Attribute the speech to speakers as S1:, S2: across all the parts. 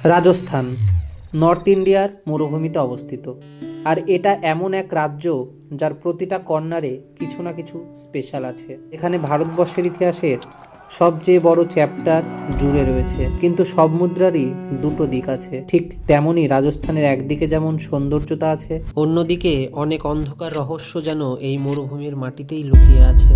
S1: Rajasthan north ইন্ডিয়ার মরুভূমিতে অবস্থিত। আর এটা এমন এক রাজ্য যার প্রতিটা কর্নারে কিছু না কিছু স্পেশাল আছে। এখানে ভারতবর্ষের ইতিহাসের সবচেয়ে বড় চ্যাপ্টার জুড়ে রয়েছে, কিন্তু সব মুদ্রারই দুটো দিক আছে। ঠিক তেমনই রাজস্থানের একদিকে যেমন সৌন্দর্যতা আছে, অন্যদিকে অনেক অন্ধকার রহস্য যেন এই মরুভূমির মাটিতেই লুকিয়ে আছে।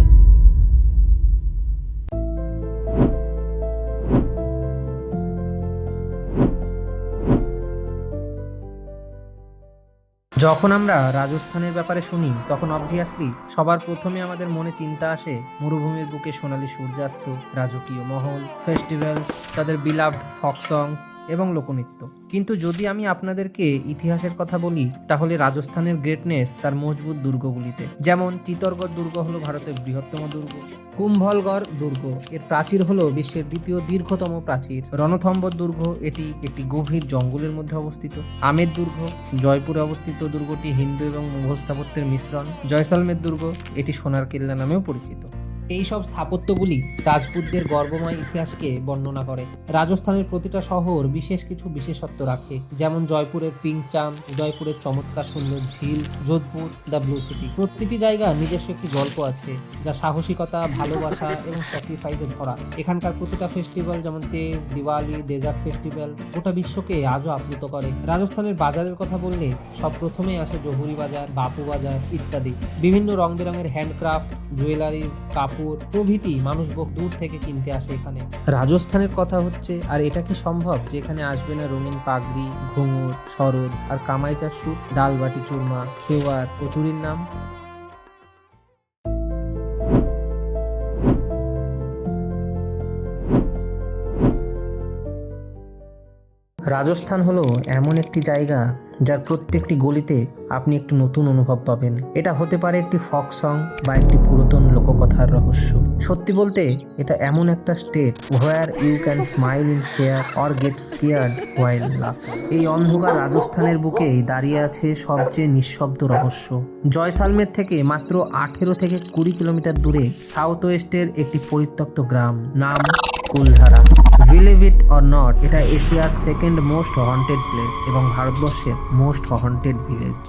S1: যখন আমরা রাজস্থানের ব্যাপারে শুনি তখন অবভিয়াসলি সবার প্রথমে আমাদের মনে চিন্তা আসে মরুভূমির বুকে সোনালী সূর্যাস্ত, রাজকীয় মহল, ফেস্টিভ্যালস, তাদের বিলাভড ফক সংস এবং লোকনৃত্য। কিন্তু যদি আমি আপনাদেরকে ইতিহাসের কথা বলি তাহলে রাজস্থানের গ্রেটনেস তার মজবুত দুর্গগুলিতে। যেমন চিত্তরগড় দুর্গ হলো ভারতের বৃহত্তম দুর্গ, কুম্ভলগড় দুর্গ এর প্রাচীর হলো বিশ্বের দ্বিতীয় দীর্ঘতম প্রাচীর, রণথম্বর দুর্গ এটি একটি গভীর জঙ্গলের মধ্যে অবস্থিত, আমের দুর্গ জয়পুরে অবস্থিত দুর্গটি হিন্দু এবং মুঘল স্থাপত্যের মিশ্রণ, জয়সালমের দুর্গ এটি সোনার কেল্লা নামেও পরিচিত। এই সব স্থাপত্যগুলি রাজপুতদের গর্বময় ইতিহাসকে বর্ণনা করে। রাজস্থানের প্রতিটা শহর বিশেষ কিছু বিশেষত্ব রাখে, যেমন জয়পুরের পিঙ্ক চাম, উদয়পুরের চমৎকার সুন্দর ঝিল, যোধপুর দ্য ব্লু সিটি। প্রতিটি জায়গা নিজস্ব একটি গল্প আছে যা সাহসিকতা, ভালোবাসা এবং স্যাক্রিফাইসে ভরা। এখানকার প্রতিটা ফেস্টিভ্যাল যেমন তেজ, দিওয়ালি, ডেজার্ট ফেস্টিভ্যাল গোটা বিশ্বকে আজও আপ্লুত করে। রাজস্থানের বাজারের কথা বললে সব প্রথমেই আসে জহুরি বাজার, বাপু বাজার ইত্যাদি। বিভিন্ন রং বেরঙের হ্যান্ডক্রাফট, জুয়েলারিজ, কাপড় প্রভৃতি মানুষ বহু দূর থেকে কিনতে আসে এখানে। রাজস্থানের কথা হচ্ছে, আর এটা কি সম্ভব যে এখানে আসবে না রঙিন পাগড়ি, ঘুঙুর, সরোদ আর কামাইচার স্যুট, ডাল বাটি চুরমা, খেওয়ার, কচুরির নাম। রাজস্থান হলো এমন একটি জায়গা যার প্রত্যেকটি গলিতে আপনি একটু নতুন অনুভব পাবেন। এটা হতে পারে একটি ফক সং বা একটি পুরাতন লোককথার রহস্য। সত্যি বলতে এটা এমন একটা state where you can smile in fear or get scared while laugh. এই অন্ধকার রাজস্থানের বুকেই দাঁড়িয়ে আছে সবচেয়ে নিঃশব্দ রহস্য। জয়সালমের থেকে মাত্র 18 থেকে 20 কিলোমিটার দূরে সাউথ ওয়েস্টের একটি পরিত্যক্ত গ্রাম, নাম Kuldhara. Believe it or not, এটা এশিয়ার সেকেন্ড মোস্ট হন্টেড প্লেস এবং ভারতবর্ষের most haunted village.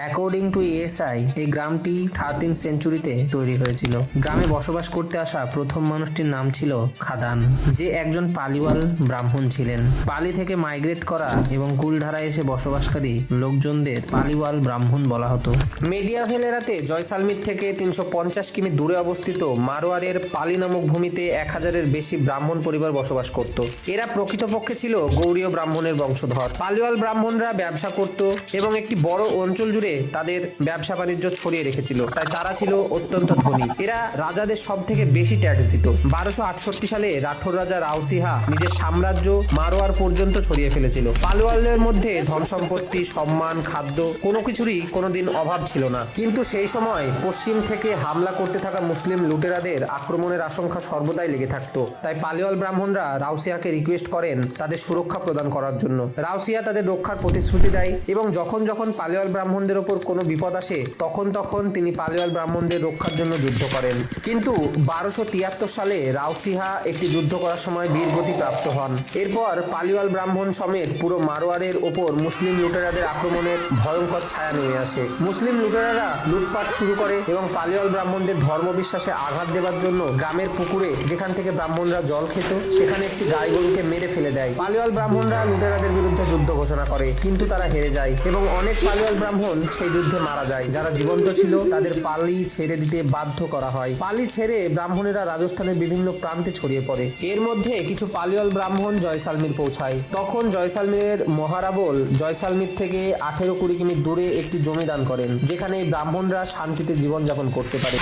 S1: According to ASI এই গ্রামটি 13th সেঞ্চুরিতে তৈরি হয়েছিল। গ্রামে বসবাস করতে আসা প্রথম মানুষটির নাম ছিল খাদান, যে একজন পালিওয়াল ব্রাহ্মণ ছিলেন। পালি থেকে মাইগ্রেট করা এবং কুলধারায় এসে বসবাসকারী লোকজনদের পালিওয়াল ব্রাহ্মণ বলা হতো। মেডিয়াভেল এরাতে জয়সালমীর থেকে 350 কিমি দূরে অবস্থিত মারোয়ারের পালি নামক ভূমিতে 1000-এর বেশি ব্রাহ্মণ পরিবার বসবাস করত। এরা প্রকৃতপক্ষে ছিল গৌড়ীয় ব্রাহ্মণের বংশধর। পালিওয়াল ব্রাহ্মণরা ব্যবসা করত এবং একটি বড় অঞ্চল জুড়ে তাদের ব্যবসা বাণিজ্য ছড়িয়ে রেখেছিল, তাই তারা ছিল অত্যন্ত ধনী। এরা রাজাদের সব থেকে বেশি ট্যাক্স দিত। 1268 সালে রাঠোর রাজা রাওসিহা নিজের সাম্রাজ্য মারোয়ার পর্যন্ত ছড়িয়ে ফেলেছিল। পালোয়ালদের মধ্যে ধন সম্পত্তি, সম্মান, খাদ্য কোনো কিছুরই কোনোদিন অভাব ছিল না। কিন্তু সেই সময় পশ্চিম থেকে হামলা করতে থাকা মুসলিম লুটেরাদের আক্রমণের আশঙ্কা সর্বদাই লেগে থাকতো। তাই পালিওয়াল ব্রাহ্মণরা রাওসিয়াকে রিকোয়েস্ট করেন তাদের সুরক্ষা প্রদান করার জন্য। রাওসিয়া তাদের রক্ষার প্রতিশ্রুতি দেয় এবং যখন যখন পালিওয়াল ব্রাহ্মণদের ওপর কোনো বিপদ আসে তখন তিনি পালিওয়াল ব্রাহ্মণদের রক্ষার জন্য যুদ্ধ করেন। কিন্তু 1273 সালে রাওসিহা একটি যুদ্ধ করার সময় বীরগতি প্রাপ্ত হন। এরপর পালিওয়াল ব্রাহ্মণ সমেত পুরো মারোয়ারের ওপর মুসলিম লুটেরাদের আক্রমণের ভয়ঙ্কর ছায়া নেমে আসে। মুসলিম লুটেরারা লুটপাট শুরু করে এবং পালিওয়াল ব্রাহ্মণদের ধর্মবিশ্বাসে আঘাত দেওয়ার জন্য গ্রামের পুকুরে, যেখান থেকে ব্রাহ্মণরা জল খেত, সেখানে একটি গাই গরুকে মেরে ফেলে দেয়। পালিওয়াল ব্রাহ্মণরা লুটেরাদের বিরুদ্ধে যুদ্ধ ঘোষণা করে, কিন্তু তারা হেরে যায় এবং অনেক পালিওয়াল ব্রাহ্মণ সেই যুদ্ধে মারা যায়। যারা জীবন্ত ছিল তাদের পালি ছেড়ে দিতে বাধ্য করা হয়। পালি ছেড়ে ব্রাহ্মণেরা রাজস্থানের বিভিন্ন প্রান্তে ছড়িয়ে পড়ে। এর মধ্যে কিছু পালিওয়াল ব্রাহ্মণ জয়সালমীর পৌঁছায়। তখন জয়সালমীরের মহারাবল জয়সালমীর থেকে 18-20 কিমি দূরে একটি জমি দান করেন, যেখানে ব্রাহ্মণরা শান্তিতে জীবনযাপন করতে পারে।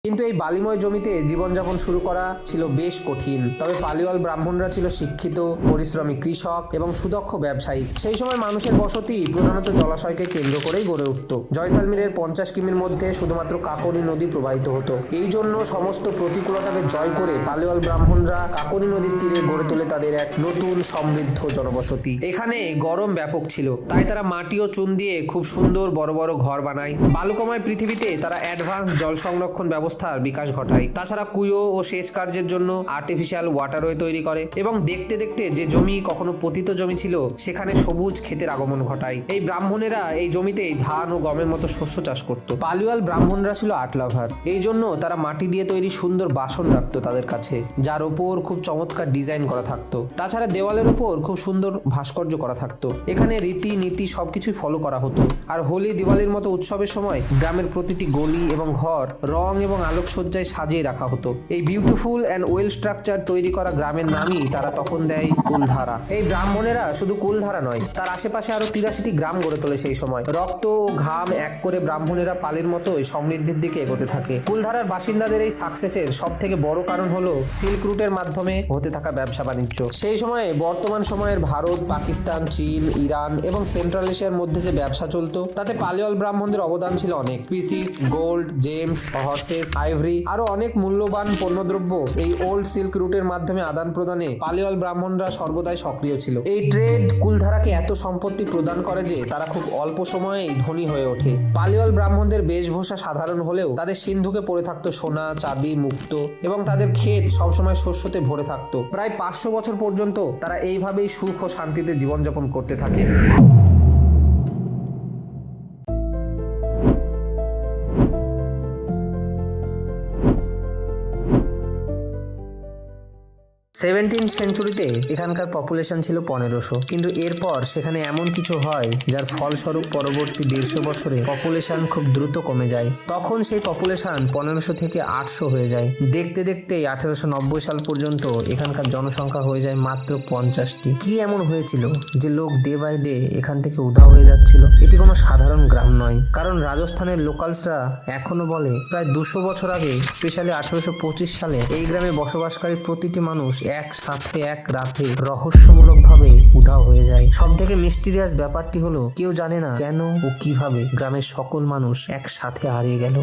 S1: কিন্তু এই বালিময় জমিতে জীবনযাপন শুরু করা ছিল বেশ কঠিন। তবে পালিওয়াল ব্রাহ্মণরা ছিল শিক্ষিত, পরিশ্রমী কৃষক এবং সুদক্ষ ব্যবসায়ী। সেই সময় মানুষের বসতি প্রধানত জলাশয়কে কেন্দ্র করেই গড়ে উঠত। জয়সালমীরের 50 কিমির মধ্যে শুধুমাত্র কাকনি নদী প্রবাহিত হতো। এই জন্য সমস্ত প্রতিকূলতাকে জয় করে পালিওয়াল ব্রাহ্মণরা কাকনি নদীর তীরে গড়ে তোলে তাদের এক নতুন সমৃদ্ধ জনবসতি। এখানে গরম ব্যাপক ছিল, তাই তারা মাটি ও চুন দিয়ে খুব সুন্দর বড় বড় ঘর বানায়। বালুকাময় পৃথিবীতে তারা অ্যাডভান্স জল সংরক্ষণ ব্যবস্থার বিকাশ ঘটায়। তাছাড়া কুয়ো ও সেচ কার্যের জন্য আর্টিফিশিয়াল ওয়াটারওয়ে তৈরি করে এবং দেখতে দেখতে যে জমি কখনো পতিত জমি ছিল সেখানে সবুজ ক্ষেতের আগমন ঘটায়। এই ব্রাহ্মণেরা এই জমিতে ধান ও গমের মতো শস্য চাষ করত। পালিওয়াল ব্রাহ্মণরা ছিল আর্ট লাভার। এই জন্য তারা মাটি দিয়ে তৈরি সুন্দর বাসন রাখতো তাদের কাছে, যার উপর খুব চমৎকার ডিজাইন করা থাকতো। তাছাড়া দেওয়ালের উপর খুব সুন্দর ভাস্কর্য করা থাকতো। এখানে রীতি নীতি সবকিছুই ফলো করা হতো। আর হোলি, দিওয়ালির মতো উৎসবের সময় গ্রামের প্রতিটি গলি এবং ঘর রং এবং আলোকসজ্জায় সাজিয়ে রাখা হতো। এই বিউটিফুল অ্যান্ড ওয়েল স্ট্রাকচার তৈরি করা গ্রামের নামই তারা তখন দেয় কুলধারা। এই ব্রাহ্মণেরা শুধু কুলধারা নয়, তার আশেপাশে আরো 83টি গ্রাম গড়ে তোলে সেই সময়। রক্ত ও ঘাম এক করে ব্রাহ্মণেরা পালির মতোই সমৃদ্ধির দিকে এগোতে থাকে। কুলধারার বাসিন্দাদের এই সাকসেসের সব থেকে বড় কারণ হলো সিল্ক রুটের মাধ্যমে হতে থাকা ব্যবসা বাণিজ্য। সেই সময়ে বর্তমান সময়ের ভারত, পাকিস্তান, চীন, ইরান এবং সেন্ট্রাল এশিয়ার মধ্যে যে ব্যবসা চলতো তাতে পালিওয়াল ব্রাহ্মণদের অবদান ছিল অনেক। Species, gold, James, horse's, ivory আরো অনেক মূল্যবান পণ্যদ্রব্য এই ওল্ড সিল্ক রুটের মাধ্যমে আদান প্রদানে পালিওয়াল ব্রাহ্মণরা সর্বদাই সক্রিয় ছিল। এই ট্রেড কুলধারাকে এত সম্পত্তি প্রদান করে যে তারা খুব অল্প সময়েই ধনী হয়ে ওঠে। পালিওয়াল ব্রাহ্মণদের বেশভূষা সাধারণ হলেও তাদের সিন্ধুকে পড়ে থাকতো সোনা, চাঁদি, মুক্ত এবং তাদের ক্ষেত সবসময় শস্যতে ভরে থাকতো। প্রায় 500 বছর পর্যন্ত তারা এইভাবেই সুখ ও শান্তিতে জীবনযাপন করতে থাকে। 17th সেঞ্চুরিতে এখানকার পপুলেশন ছিল 1500, কিন্তু এরপর সেখানে এমন কিছু হয় যার ফলস্বরূপ পরবর্তী 150 বছরে পপুলেশন খুব দ্রুত কমে যায়। তখন সেই পপুলেশন 1500 থেকে 800 হয়ে যায়। দেখতে দেখতে 1890 সাল পর্যন্ত এখানকার জনসংখ্যা হয়ে যায় মাত্র 50টি। কি এমন হয়েছিল যে লোক ডে বাই ডে এখান থেকে উধাও হয়ে যাচ্ছিল? এটি কোনো সাধারণ গ্রাম নয়, কারণ রাজস্থানের লোকালসরা এখনো বলে প্রায় 200 বছর আগে, স্পেশালি 1825 সালে এই গ্রামে বসবাসকারী প্রতিটি মানুষ একসাথে এক রাতে রহস্যমূলকভাবে উধাও হয়ে যায়। সব থেকে মিস্টিরিয়াস ব্যাপারটি হলো কেউ জানে না কেন ও কিভাবে গ্রামের সকল মানুষ একসাথে হারিয়ে গেল।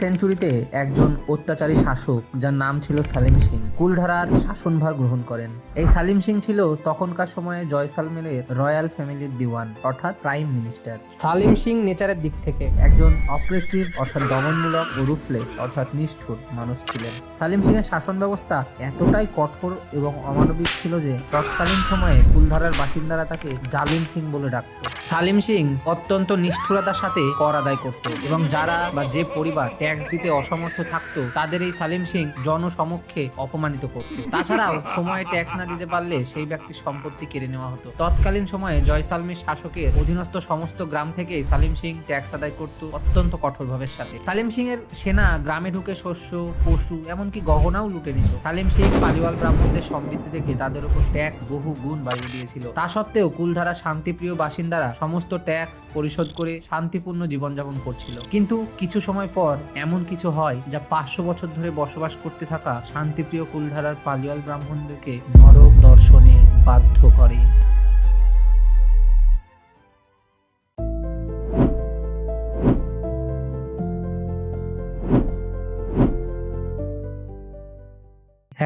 S1: সেঞ্চুরিতে একজন অত্যাচারী শাসক যার নাম ছিল সালিম সিং কুলধারার শাসনভার গ্রহণ করেন। এই সালিম সিং ছিল তখনকার সময়ে জয়সালমেরের রয়্যাল ফ্যামিলির দিওয়ান অর্থাৎ প্রাইম মিনিস্টার। সালিম সিং নেচারের দিক থেকে একজন অপ্রেসিভ অর্থাৎ দমনমূলক ও রুথলেস অর্থাৎ নিষ্ঠুর মানুষ ছিলেন। সালিম সিং এর শাসন ব্যবস্থা এতটাই কঠোর এবং অমানবিক ছিল যে তৎকালীন সময়ে কুলধারার বাসিন্দারা তাকে জালিম সিং বলে ডাকত। সালিম সিং অত্যন্ত নিষ্ঠুরতার সাথে কর আদায় করত এবং যারা বা যে পরিবার ট্যাক্স দিতে অসমর্থ থাকতো তাদের এই সালিম সিং জনসমক্ষে অপমানিত করত। তাছাড়াও সময়ে ট্যাক্স না দিতে পারলে সেই ব্যক্তির সম্পত্তি কেড়ে নেওয়া হতো। তৎকালীন সময়ে জয়সালমীর শাসকের অধীনস্থ সমস্ত গ্রাম থেকে সালিম সিং ট্যাক্স আদায় করত অত্যন্ত কঠোরভাবে সাথে। সালিম সিং এর সেনা গ্রামে ঢুকে শস্য, পশু এমনকি গহনাও লুটে নিত। সালিম সিং পালিওয়াল ব্রাহ্মণদের সমৃদ্ধি দেখে তাদের উপর ট্যাক্স বহু গুণ বাড়িয়ে দিয়েছিল। তা সত্ত্বেও কুলধারা শান্তিপ্রিয় বাসিন্দারা সমস্ত ট্যাক্স পরিশোধ করে শান্তিপূর্ণ জীবনযাপন করছিল। কিন্তু কিছু সময় পর এমন কিছু হয় যা 500 বছর ধরে বসবাস করতে থাকা শান্তিপ্রিয় কুলধারার পালিওয়াল ব্রাহ্মণদেরকে নরক দর্শনে বাধ্য করে।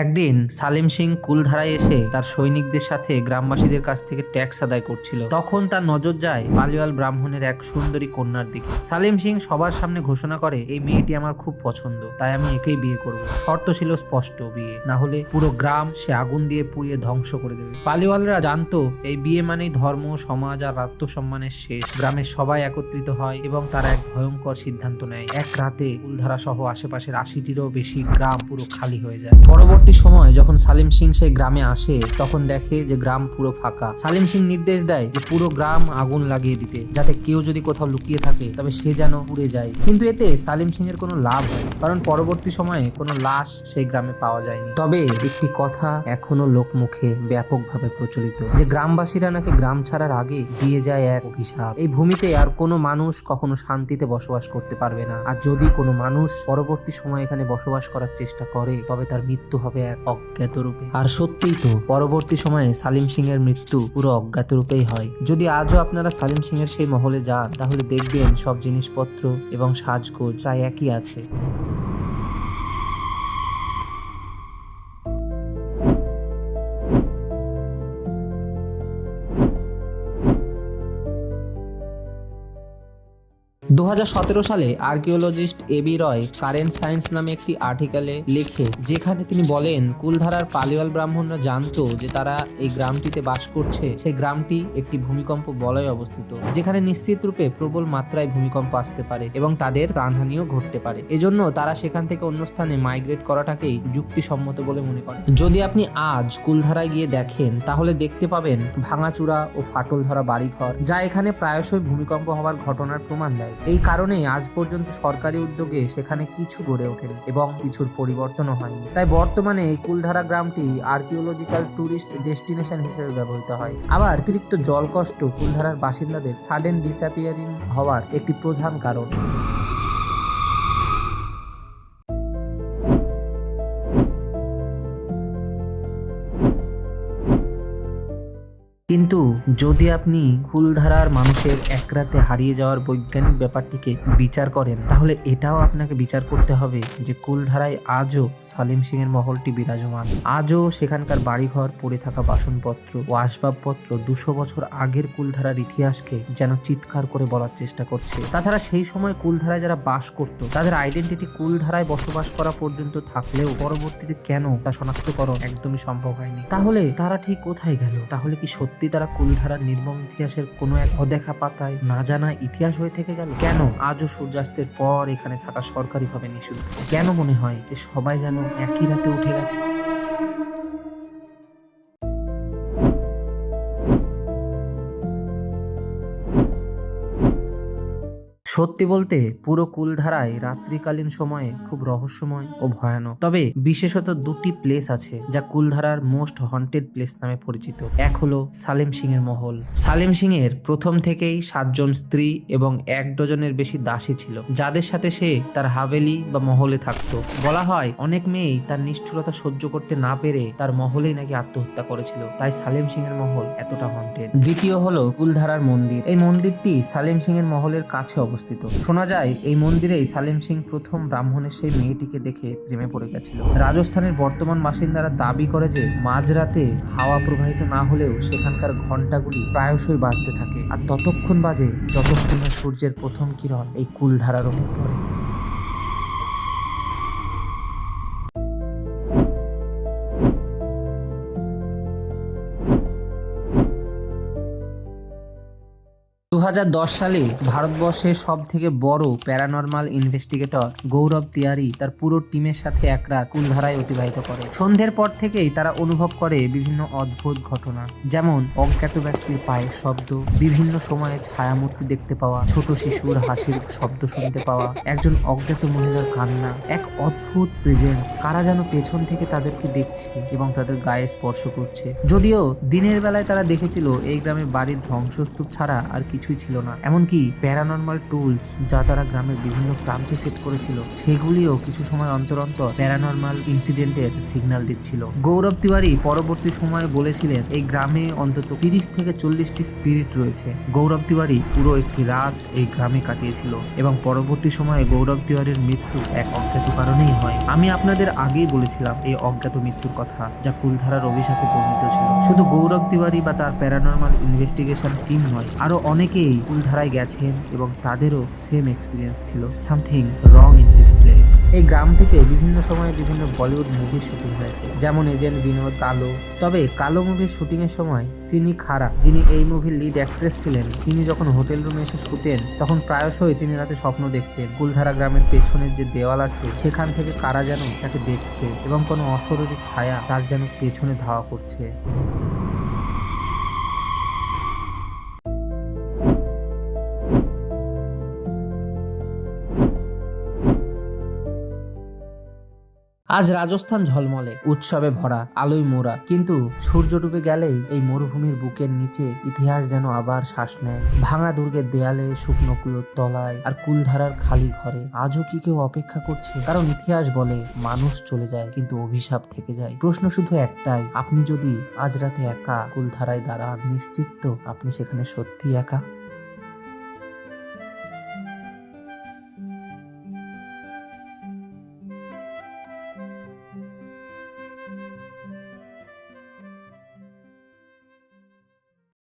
S1: একদিন সালিম সিং কুলধারায় এসে তার সৈনিকদের সাথে গ্রামবাসীদের কাছ থেকে ট্যাক্স আদায় করছিল। তখন তার নজর যায় পালিওয়াল ব্রাহ্মণের এক সুন্দরী কন্যার দিকে। সালিম সিং সবার সামনে ঘোষণা করে, এই মেয়েটি আমার খুব পছন্দ, তাই আমি একেই বিয়ে করব। শর্ত ছিল স্পষ্ট, বিয়ে না হলে পুরো গ্রাম সে আগুন দিয়ে পুড়িয়ে ধ্বংস করে দেবে। পালিওয়ালরা জানতো এই বিয়ে মানেই ধর্ম, সমাজ আর আত্মসম্মানের শেষ। গ্রামের সবাই একত্রিত হয় এবং তারা এক ভয়ঙ্কর সিদ্ধান্ত নেয়। এক রাতে কুলধারা সহ আশেপাশের 80টিরও বেশি গ্রাম পুরো খালি হয়ে যায়। পরবর্তী পরবর্তী সময় যখন সালিম সিং সেই গ্রামে আসে তখন দেখে যে গ্রাম পুরো ফাঁকা। সালিম সিং নির্দেশ দেয় যে পুরো গ্রাম আগুন লাগিয়ে দিতে, যাতে কেউ যদি কোথাও লুকিয়ে থাকে তবে সে যেন পুড়ে যায়। কিন্তু এতে সালিম সিং এর কোনো লাভ হয়নি, কারণ পরবর্তী সময়ে কোনো লাশ সেই গ্রামে পাওয়া যায়নি। তবে একটি কথা এখনো লোকমুখে ব্যাপকভাবে প্রচলিত, যে গ্রামবাসীরা নাকি গ্রাম ছাড়ার আগে দিয়ে যায় এক অভিশাপ। এই ভূমিতে আর কোনো মানুষ কখনো শান্তিতে বসবাস করতে পারবে না, আর যদি কোনো মানুষ পরবর্তী সময় এখানে বসবাস করার চেষ্টা করে তবে তার মৃত্যু হবে এক অজ্ঞাত রূপে। আর সত্যিই তো, পরবর্তী সময়ে সালিম সিং এর মৃত্যু পুরো অজ্ঞাত রূপেই হয়। যদি আজও আপনারা সালিম সিং এর সেই মহলে যান তাহলে দেখবেন সব জিনিসপত্র এবং সাজগোজ প্রায় একই আছে। দু সালে আর্কিওলজিস্ট এবি রয় কারেন্ট সায়েন্স নামে একটি আর্টিকেলে লেখে, যেখানে তিনি বলেন কুলধারার পালিওয়াল ব্রাহ্মণরা জানতো যে তারা এই গ্রামটিতে বাস করছে। সেই গ্রামটি একটি ভূমিকম্প বলয়ে অবস্থিত, যেখানে নিশ্চিত রূপে প্রবল মাত্রায় ভূমিকম্প আসতে পারে এবং তাদের প্রাণহানিও ঘটতে পারে। এজন্য তারা সেখান থেকে অন্য স্থানে মাইগ্রেট করাটাকেই যুক্তিসম্মত বলে মনে করেন। যদি আপনি আজ কুলধারায় গিয়ে দেখেন তাহলে দেখতে পাবেন ভাঙাচুরা ও ফাটল ধরা বাড়িঘর, যা এখানে প্রায়শই ভূমিকম্প হওয়ার ঘটনার প্রমাণ দেয়। এই কারণে আজ পর্যন্ত সরকারি উদ্যোগে সেখানে কিছু গড়ে ওঠেনি এবং কিছুর পরিবর্তনও হয়নি। তাই বর্তমানে এই কুলধারা গ্রামটি আর্কিওলজিক্যাল টুরিস্ট ডেস্টিনেশন হিসেবে ব্যবহৃত হয়। আবার অতিরিক্ত জলকষ্ট কুলধারার বাসিন্দাদের সাডেন ডিসঅ্যাপিয়ারিং হওয়ার একটি প্রধান কারণ। কিন্তু যদি আপনি কুলধারার মানুষের এক রাতে হারিয়ে যাওয়ার বৈজ্ঞানিক ব্যাপারটিকে বিচার করেন তাহলে এটাও আপনাকে বিচার করতে হবে যে কুলধারায় আজও সালিম সিং এর মহলটি বিরাজমান। আজও সেখানকার বাড়িঘর, পড়ে থাকা বাসনপত্র ও আসবাবপত্র 200 বছর আগের কুলধারার ইতিহাসকে যেন চিৎকার করে বলার চেষ্টা করছে। তাছাড়া সেই সময় কুলধারায় যারা বাস করত তাদের আইডেন্টিটি কুলধারায় বসবাস করা পর্যন্ত থাকলেও পরবর্তীতে কেন তা শনাক্তকরণ একদমই সম্ভব হয়নি। তাহলে তারা ঠিক কোথায় গেল? তাহলে কি সত্যি তারা কুলধারার নির্মম ইতিহাসের কোনো এক অদেখা পাতায় না জানা ইতিহাস হয়ে থেকে গেল? কেন আজও সূর্যাস্তের পর এখানে থাকা সরকারিভাবে নিষিদ্ধ? কেন মনে হয় যে সবাই যেন একই রাতে উঠে গেছে? সত্যি বলতে পুরো কুলধারায় রাত্রিকালীন সময়ে খুব রহস্যময় ও ভয়ানক। তবে বিশেষত দুটি প্লেস আছে যা কুলধারার মোস্ট হন্টেড প্লেস নামে পরিচিত। এক হলো সালিম সিং এর মহল। সালিম সিং এর প্রথম থেকেই 7 জন স্ত্রী এবং 1 ডজনের বেশি দাসী ছিল, যাদের সাথে সে তার হাভেলি বা মহলে থাকতো। বলা হয় অনেক মেয়েই তার নিষ্ঠুরতা সহ্য করতে না পেরে তার মহলেই নাকি আত্মহত্যা করেছিল। তাই সালিম সিং এর মহল এতটা হন্টেড। দ্বিতীয় হলো কুলধারার মন্দির। এই মন্দিরটি সালিম সিং এর মহলের কাছে অবস্থিত। শোনা যায় এই মন্দিরেই সালিম সিং প্রথম ব্রাহ্মণের সেই মেয়েটিকে দেখে প্রেমে পড়ে গেছিল। রাজস্থানের বর্তমান বাসিন্দারা দাবি করে যে মাঝরাতে হাওয়া প্রবাহিত না হলেও সেখানকার ঘন্টাগুলি প্রায়শই বাজতে থাকে, আর ততক্ষণ বাজে যতক্ষণ না সূর্যের প্রথম কিরণ এই কুলধারার উপর পড়ে। 2010 সালে ভারতবর্ষের সব থেকে বড় প্যারানর্মাল ইনভেস্টিগেটর গৌরব তিওয়ারি তার পুরো টিমের সাথে এক রাত কুলধারায় অতিবাহিত করে। সন্ধ্যের পর থেকেই তারা অনুভব করে বিভিন্ন অদ্ভুত ঘটনা, যেমন অজ্ঞাত ব্যক্তির পায়ের শব্দ, বিভিন্ন সময়ে ছায়ামূর্তি দেখতে পাওয়া, ছোট শিশুর হাসির শব্দ শুনতে পাওয়া, একজন অজ্ঞাত মহিলার কান্না, এক অদ্ভুত প্রেজেন্স, কারা যেন পেছন থেকে তাদেরকে দেখছে এবং তাদের গায়ে স্পর্শ করছে। যদিও দিনের বেলায় তারা দেখেছিল এই গ্রামে বাড়ির ধ্বংসস্তূপ ছাড়া আর কিছুই ছিল না। এমনকি প্যারানর্মাল টুলস যা তারা গ্রামের বিভিন্ন প্রান্তে সেট করেছিল সেগুলিও কিছু সময় অন্তর অন্তর প্যারানর্মাল ইনসিডেন্টের সিগন্যাল দিচ্ছিল। গৌরব তিওয়ারি পরবর্তী সময়ে বলেছিলেন এই গ্রামে অন্তত 30 থেকে 40টি স্পিরিট রয়েছে। গৌরব তিওয়ারি পুরো একটি রাত এই গ্রামে কাটিয়েছিল এবং পরবর্তী সময়ে গৌরব তিওয়ারির মৃত্যু এক অজ্ঞাত কারণেই হয়। আমি আপনাদের আগেই বলেছিলাম এই অজ্ঞাত মৃত্যুর কথা, যা কুলধারার অভিশাপে পরিণত ছিল। শুধু গৌরব তিওয়ারি বা তার প্যারানর্মাল ইনভেস্টিগেশন টিম নয়, আরো অনেকে
S2: অনেকেই কুলধারায় গেছেন এবং তাদেরও সেম এক্সপিরিয়েন্স ছিল, something wrong in this place.
S1: এই গ্রামটিতে বিভিন্ন সময়ে বিভিন্ন বলিউড মুভির শুটিং হয়েছে, যেমন এজেন্ট বিনোদ, কালো। তবে কালো মুভির শুটিং এর সময় সিনি খারা, যিনি এই মুভির লিড অ্যাক্ট্রেস ছিলেন, তিনি যখন হোটেল রুমে এসে শুতেন তখন প্রায়শই তিনি রাতে স্বপ্ন দেখতেন কুলধারা গ্রামের পেছনের যে দেওয়াল আছে সেখান থেকে কারা যেন তাকে দেখছে এবং কোনো অশরীরী ছায়া তার যেন পেছনে ধাওয়া করছে। আজ রাজস্থান ঝলমলে, উৎসবে ভরা, আলোয় মোড়া, কিন্তু সূর্য ডুবে গেলেই এই মরুভূমির বুকের নিচে ইতিহাস যেন আবার শ্বাস নেয়। ভাঙা দুর্গের দেয়ালে, শুকনো কুয়োর তলায় আর কুলধারার খালি ঘরে আজও কি কেউ অপেক্ষা করছে? কারণ ইতিহাস বলে মানুষ চলে যায় কিন্তু অভিশাপ থেকে যায়। প্রশ্ন শুধু একটাই, আপনি যদি আজ রাতে একা কুলধারায় দাঁড়ান, নিশ্চিত তো আপনি সেখানে সত্যি একা?